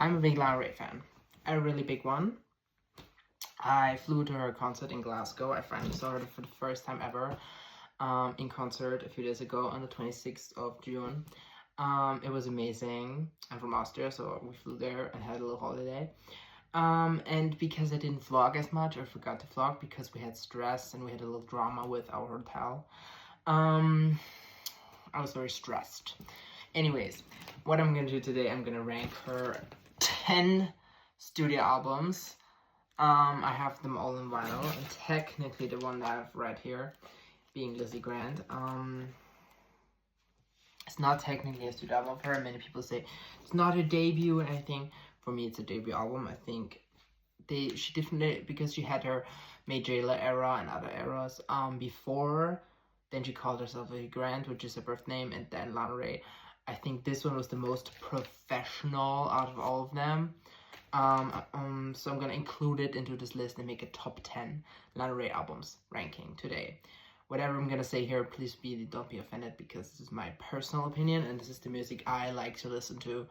I'm a big Lana Del Rey fan, a really big one. I flew to her concert in Glasgow. I finally saw her for the first time ever in concert a few days ago on the 26th of June. It was amazing. I'm from Austria, so we flew there and had a little holiday. And because I didn't vlog as much, or forgot to vlog because we had stress and we had a little drama with our hotel, I was very stressed. Anyways, what I'm gonna do today, I'm gonna rank her 10 studio albums. I have them all in vinyl, and technically the one that I've read here, being Lizzie Grant, it's not technically a studio album of her. Many people say it's not a debut, and I think for me it's a debut album. I think she definitely, because she had her Majela era and other eras before. Then she called herself Lizzie Grant, which is her birth name, and then Lana Del Rey. I think this one was the most professional out of all of them. So I'm gonna include it into this list and make a top 10 Lana Del Rey albums ranking today. Whatever I'm gonna say here, please don't be offended, because this is my personal opinion and this is the music I like to listen to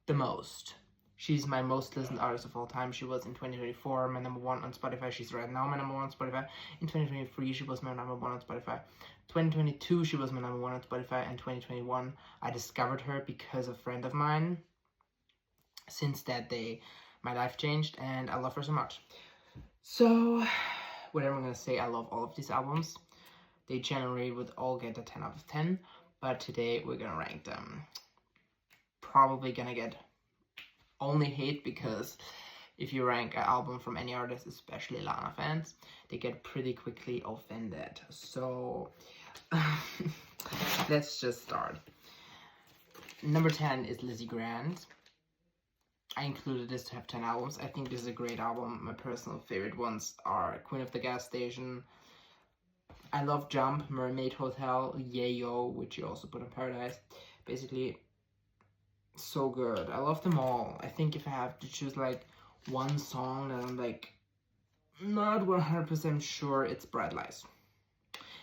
the most. She's my most listened artist of all time. She was in 2024 my number one on Spotify. She's right now my number one on Spotify. In 2023 she was my number one on Spotify. 2022 she was my number one on Spotify, and 2021 I discovered her because a friend of mine. Since that day my life changed and I love her so much. So whatever I'm gonna say, I love all of these albums. They generally would all get a 10 out of 10, but today we're gonna rank them. Probably gonna get only hate, because if you rank an album from any artist, especially Lana fans, they get pretty quickly offended. So let's just start. Number 10 is Lizzie Grant. I included this to have 10 albums. I think this is a great album. My personal favorite ones are Queen of the Gas Station. I love Jump, Mermaid Hotel, Yayo, which you also put in Paradise. Basically, so good. I love them all. I think if I have to choose like one song that I'm like not 100% sure, it's Bright Lights.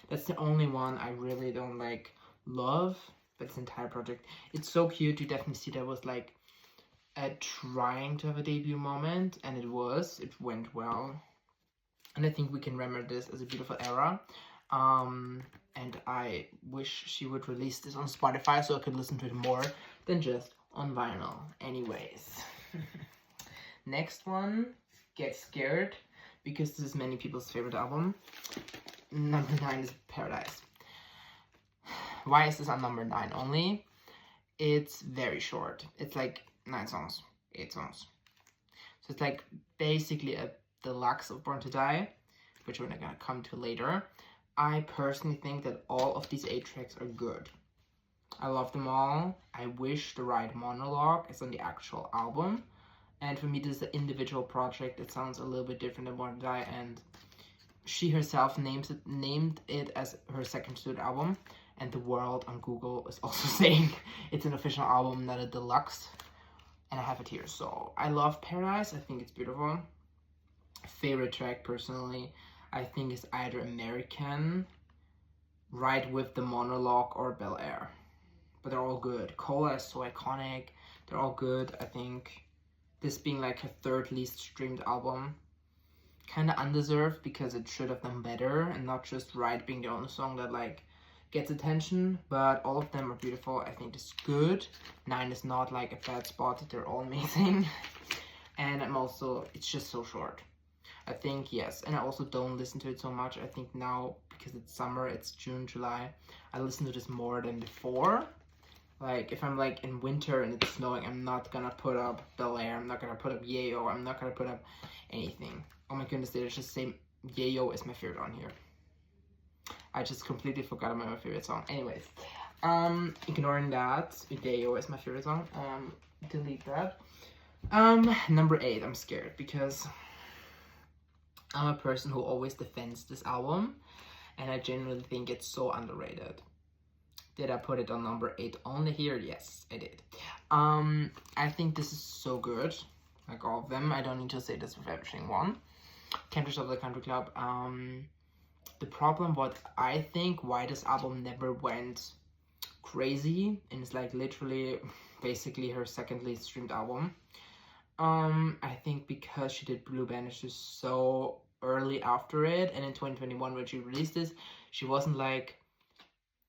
That's the only one I really don't like love, but this entire project, it's so cute. You definitely see that was like trying to have a debut moment, and it went well. And I think we can remember this as a beautiful era. And I wish she would release this on Spotify so I could listen to it more than just on vinyl. Anyways. Next one, Get Scared, because this is many people's favorite album. Number 9 is Paradise. Why is this on number 9 only? It's very short. It's like 9 songs, 8 songs. So it's like basically a deluxe of Born to Die, which we're not gonna come to later. I personally think that all of these 8 tracks are good. I love them all. I wish the right monologue is on the actual album. And for me, this is an individual project. It sounds a little bit different than Born to Die, and she herself named it as her second studio album. And the world on Google is also saying it's an official album, not a deluxe. And I have it here. So I love Paradise. I think it's beautiful. Favorite track personally, I think, is either American, Right with the Monologue, or Bel Air. But they're all good. Cola is so iconic. They're all good. I think this being like her third least streamed album, kind of undeserved, because it should have done better, and not just Right being the only song that like gets attention. But all of them are beautiful. I think it's good. 9 is not like a bad spot. They're all amazing. And it's just so short. I think, yes, and I also don't listen to it so much. I think now, because it's summer, it's June, July, I listen to this more than before. Like, if I'm like in winter and it's snowing, I'm not gonna put up Bel Air, I'm not gonna put up Yayo, I'm not gonna put up anything. Oh my goodness, did I just say Yayo is my favorite on here? I just completely forgot about my favorite song. Anyways, ignoring that, Yayo is my favorite song. Delete that. Number 8, I'm scared, because I'm a person who always defends this album, and I genuinely think it's so underrated. Did I put it on number 8 only here? Yes, I did. I think this is so good, like all of them. I don't need to say this with every single one. Country of the Country Club. The problem, what I think, why this album never went crazy, and it's like literally basically her second least streamed album. I think because she did Blue Banisters so early after it, and in 2021 when she released this, she wasn't like,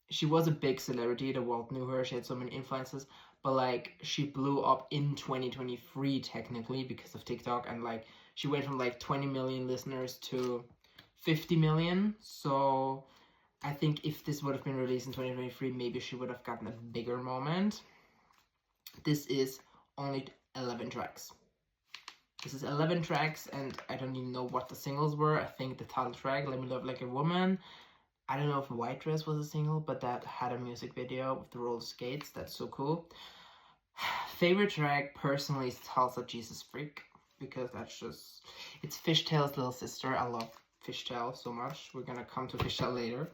she was a big celebrity, the world knew her, she had so many influences, but like she blew up in 2023 technically because of TikTok, and like she went from like 20 million listeners to 50 million. So I think if this would have been released in 2023, maybe she would have gotten a bigger moment. This is only 11 tracks. This is 11 tracks, and I don't even know what the singles were. I think the title track, Let Me Love Like a Woman. I don't know if White Dress was a single, but that had a music video with the roller skates. That's so cool. Favorite track, personally, is Tulsa Jesus Freak, because that's just, it's Fishtail's little sister. I love Fishtail so much. We're gonna come to Fishtail later.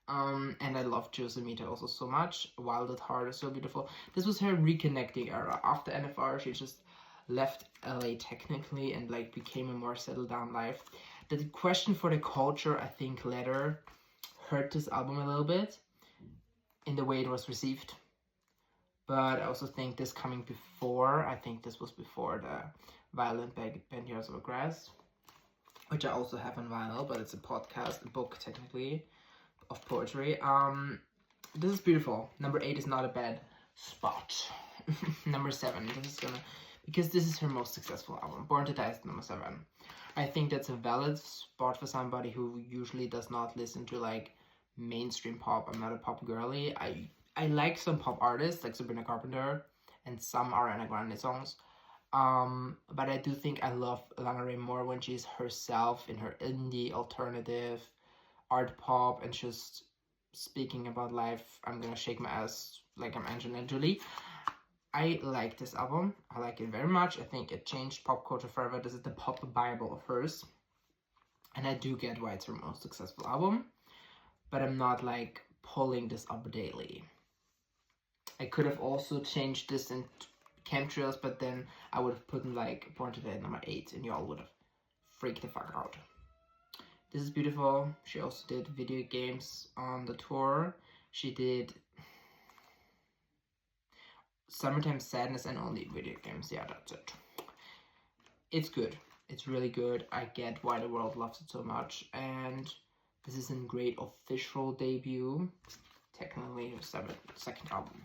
And I love Josemita also so much. Wild at Heart is so beautiful. This was her reconnecting era. After NFR, she just left LA technically and like became a more settled down life. The Question for the Culture, I think, later hurt this album a little bit in the way it was received. But I also think this coming before, I think this was before the Violent Band Years of Grass, which I also have on vinyl, but it's a podcast, a book technically, of poetry. This is beautiful. Number 8 is not a bad spot. Number 7, this is gonna, because this is her most successful album. Born to Die is number 7. I think that's a valid spot for somebody who usually does not listen to like mainstream pop. I'm not a pop girly. I like some pop artists like Sabrina Carpenter and some Ariana Grande songs. But I do think I love Lana Del Rey more when she's herself in her indie, alternative, art pop, and just speaking about life. I'm gonna shake my ass like I'm Angelina Jolie. I like this album. I like it very much. I think it changed pop culture forever. This is the pop bible of hers. And I do get why it's her most successful album. But I'm not like pulling this up daily. I could have also changed this in chemtrails, but then I would have put in like Born to Die number 8 and y'all would have freaked the fuck out. This is beautiful. She also did video games on the tour. She did Summertime Sadness and only video games. Yeah, that's it. It's good. It's really good. I get why the world loves it so much. And this is a great official debut. Technically her second album.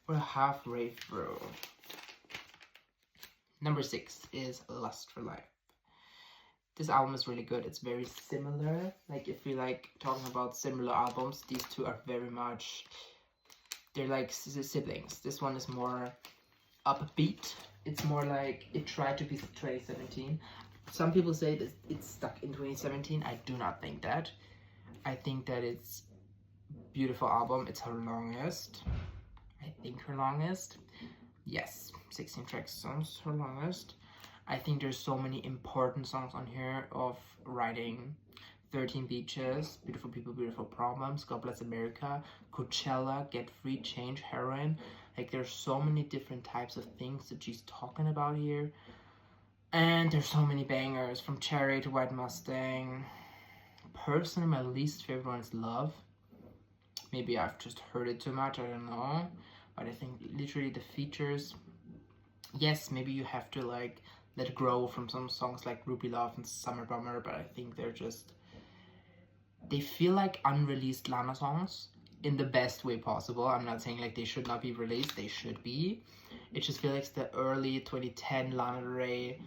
We're halfway through. Number 6 is Lust for Life. This album is really good. It's very similar. Like if we like talking about similar albums, these two are very much, they're like siblings. This one is more upbeat. It's more like it tried to be 2017. Some people say that it's stuck in 2017. I do not think that. I think that it's a beautiful album. It's her longest. I think her longest. Yes, 16 tracks songs, her longest. I think there's so many important songs on here of writing. 13 Beaches, Beautiful People, Beautiful Problems, God Bless America, Coachella, Get Free, Change, Heroin. Like there's so many different types of things that she's talking about here. And there's so many bangers from Cherry to White Mustang. Personally, my least favorite one is Love. Maybe I've just heard it too much, I don't know. But I think literally the features, yes, maybe you have to like let it grow from some songs like Ruby Love and Summer Bummer, but I think they're just, they feel like unreleased Lana songs in the best way possible. I'm not saying like they should not be released, they should be. It just feels like the early 2010 Lana Del Rey,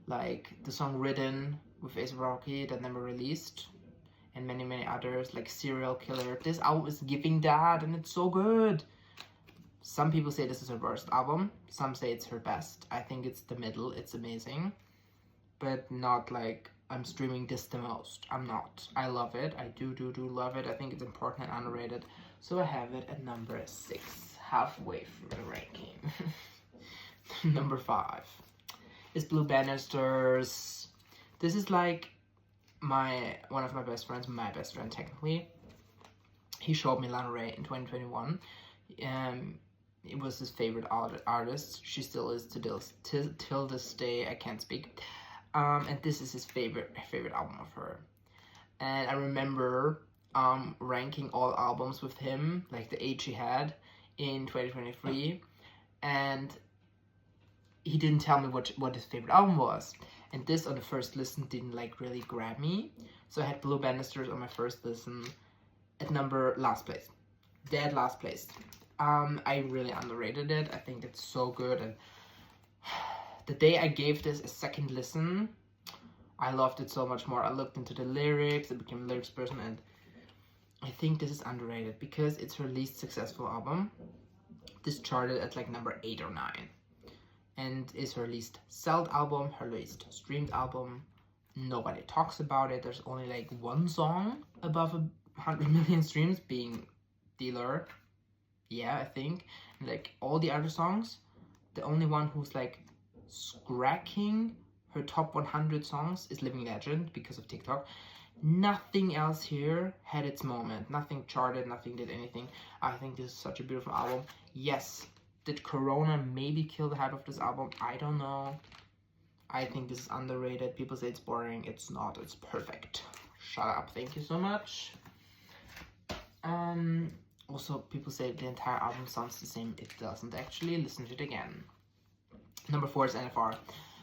like the song Ridden with A$AP Rocky that never released, and many, many others like Serial Killer. This album is giving that, and it's so good. Some people say this is her worst album. Some say it's her best. I think it's the middle. It's amazing. But not like I'm streaming this the most. I'm not. I love it. I do love it. I think it's important and underrated. So I have it at number 6. Halfway through the ranking. Number 5 is Blue Banisters. This is like one of my best friends. My best friend technically. He showed me Lana Del Rey in 2021. It was his favorite artist. She still is till this day. I can't speak. And this is his favorite album of her. And I remember ranking all albums with him, like the age he had in 2023. And he didn't tell me what his favorite album was. And this on the first listen didn't like really grab me. So I had Blue Banisters on my first listen at last place. Dead last place. I really underrated it. I think it's so good. And the day I gave this a second listen, I loved it so much more. I looked into the lyrics, I became a lyrics person, and I think this is underrated because it's her least successful album. This charted at like number 8 or 9. And is her least sold album, her least streamed album. Nobody talks about it. There's only like one song above 100 million streams, being Dealer. Yeah, I think. And like all the other songs, the only one who's like scracking her top 100 songs is Living Legend because of TikTok. Nothing else here had its moment. Nothing charted, nothing did anything. I think this is such a beautiful album. Yes, did Corona maybe kill the hype of this album? I don't know. I think this is underrated. People say it's boring. It's not. It's perfect. Shut up. Thank you so much. Also, people say the entire album sounds the same. It doesn't actually. Listen to it again. Number 4 is NFR.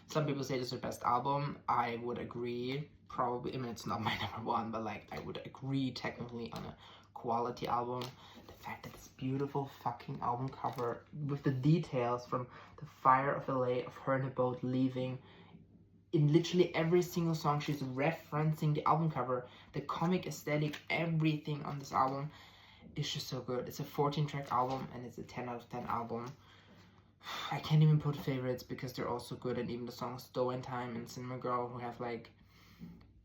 Some people say this is her best album. I would agree. Probably, I mean, it's not my number 1, but like, I would agree technically on a quality album. The fact that it's beautiful fucking album cover with the details from the fire of LA, of her in a boat leaving. In literally every single song, she's referencing the album cover, the comic aesthetic, everything on this album is just so good. It's a 14-track album, and it's a 10 out of 10 album. I can't even put favorites because they're all so good, and even the songs Dough and Time and Cinema Girl, who have like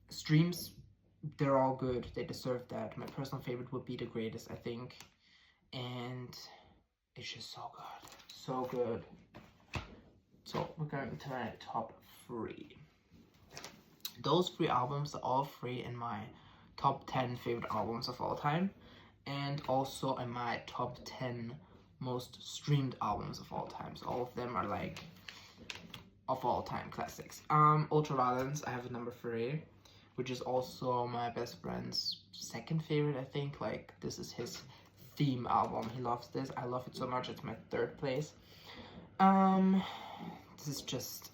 streams, they're all good. They deserve that. My personal favorite would be The Greatest, I think. And it's just so good. So good. So we're going to my top 3. Those 3 albums are all 3 in my top 10 favorite albums of all time, and also in my top 10 most streamed albums of all time. So all of them are like of all time classics. Ultraviolence, I have at number 3, which is also my best friend's second favorite, I think. Like, this is his theme album. He loves this. I love it so much. It's my 3rd place. This is just,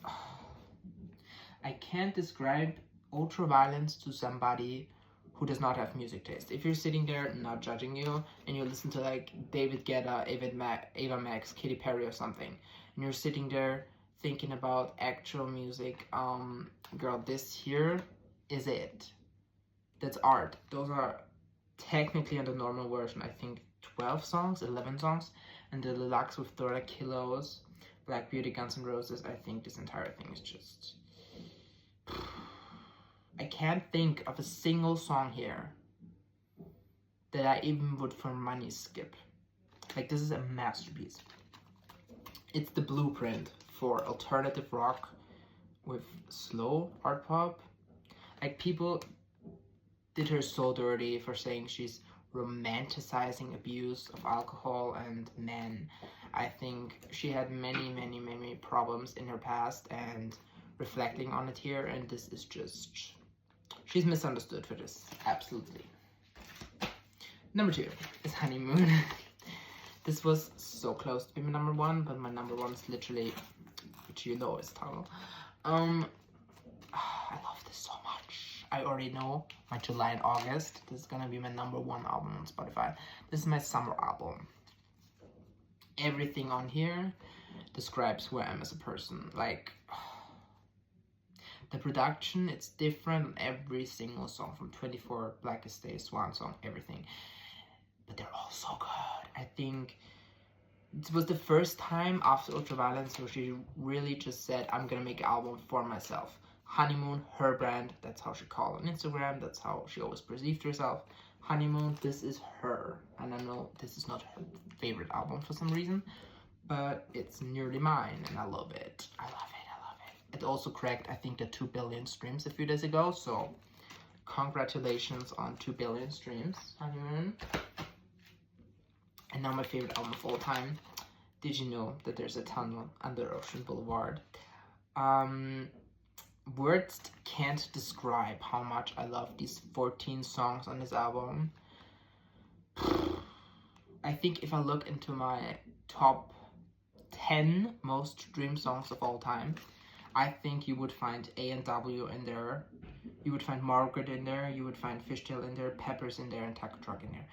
I can't describe Ultraviolence to somebody who does not have music taste. If you're sitting there, not judging you, and you listen to like David Guetta, Ava Max, Katy Perry or something, and you're sitting there thinking about actual music, girl, this here is it. That's art. Those are technically on the normal version, I think 12 songs, 11 songs, and the deluxe with 30 Kilos, Black Beauty, Guns N' Roses. I think this entire thing is just, I can't think of a single song here that I even would for money skip. Like, this is a masterpiece. It's the blueprint for alternative rock with slow art pop. Like, people did her so dirty for saying she's romanticizing abuse of alcohol and men. I think she had many problems in her past, and reflecting on it here, and this is just, she's misunderstood for this, absolutely. Number 2 is Honeymoon. This was so close to be my number 1, but my number 1 is literally, which you know is Tunnel. I love this so much. I already know my July and August. This is gonna be my number 1 album on Spotify. This is my summer album. Everything on here describes who I am as a person. Like, the production, it's different on every single song, from 24, Blackest Day, Swan Song, everything. But they're all so good. I think it was the first time after Ultraviolence where she really just said, I'm gonna make an album for myself. Honeymoon, her brand, that's how she called on Instagram, that's how she always perceived herself. Honeymoon, this is her. And I know this is not her favorite album for some reason, but it's nearly mine, and I love it. I love it, I love it. It also cracked, I think, the 2 billion streams a few days ago, so congratulations on 2 billion streams, Honeymoon. And now my favorite album of all time. Did you know that there's a tunnel under Ocean Boulevard? Words can't describe how much I love these 14 songs on this album. I think if I look into my top 10 most streamed songs of all time, I think you would find A&W in there. You would find Margaret in there. You would find Fishtail in there, Peppers in there, and Taco Truck in there.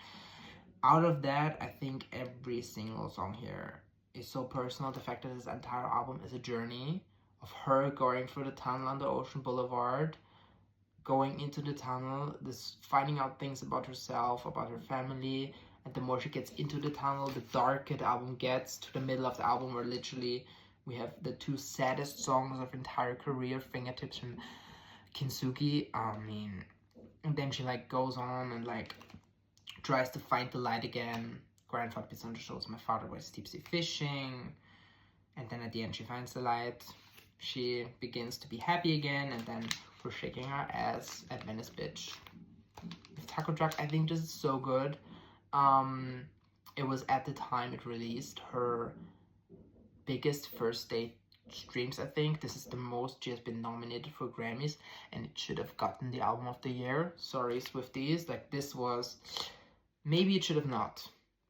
Out of that, I think every single song here is so personal. The fact that this entire album is a journey of her going through the tunnel on the Ocean Boulevard, going into the tunnel, this finding out things about herself, about her family, and the more she gets into the tunnel, the darker the album gets, to the middle of the album where literally we have the two saddest songs of her entire career, Fingertips and Kintsugi. And then she like goes on and like tries to find the light again. Grandfather Pizza on the Shoulders, My Father Was Deep Sea Fishing. And then at the end she finds the light. She begins to be happy again, and then we're shaking our ass at Venice Bitch. With Taco Truck, I think this is so good. It was at the time it released her biggest first day streams, I think. This is the most she has been nominated for Grammys, and it should have gotten the album of the year. Sorry, Swifties. Like, this was... Maybe it should have not,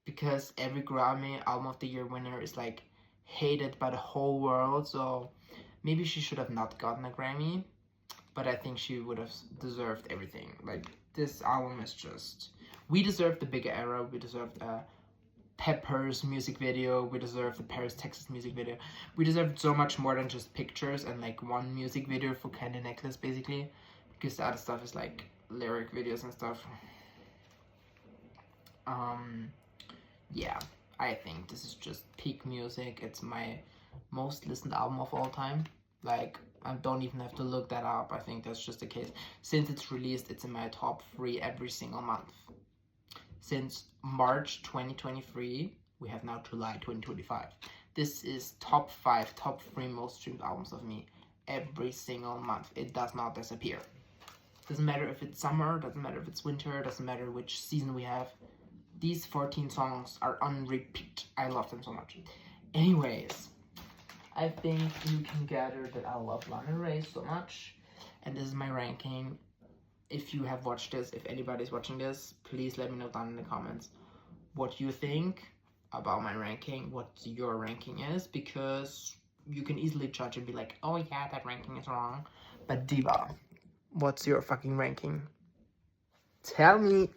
because every Grammy album of the year winner is like hated by the whole world, so maybe she should have not gotten a Grammy, but I think she would have deserved everything. Like, this album is just... We deserve the bigger era. We deserved a Peppers music video. We deserve the Paris, Texas music video. We deserved so much more than just pictures and like one music video for Candy Necklace, basically, because the other stuff is like lyric videos and stuff. Yeah, I think this is just peak music. It's my most listened album of all time. Like, I don't even have to look that up. I think that's just the case. Since it's released, it's in my top 3 every single month. Since March 2023, we have now July 2025. This is top 5, top 3 most streamed albums of me every single month. It does not disappear. Doesn't matter if it's summer, doesn't matter if it's winter, doesn't matter which season we have. These 14 songs are on repeat. I love them so much. Anyways, I think you can gather that I love Lana Del Rey so much. And this is my ranking. If you have watched this, if anybody's watching this, please let me know down in the comments what you think about my ranking, what your ranking is, because you can easily judge and be like, oh yeah, that ranking is wrong. But Diva, what's your fucking ranking? Tell me.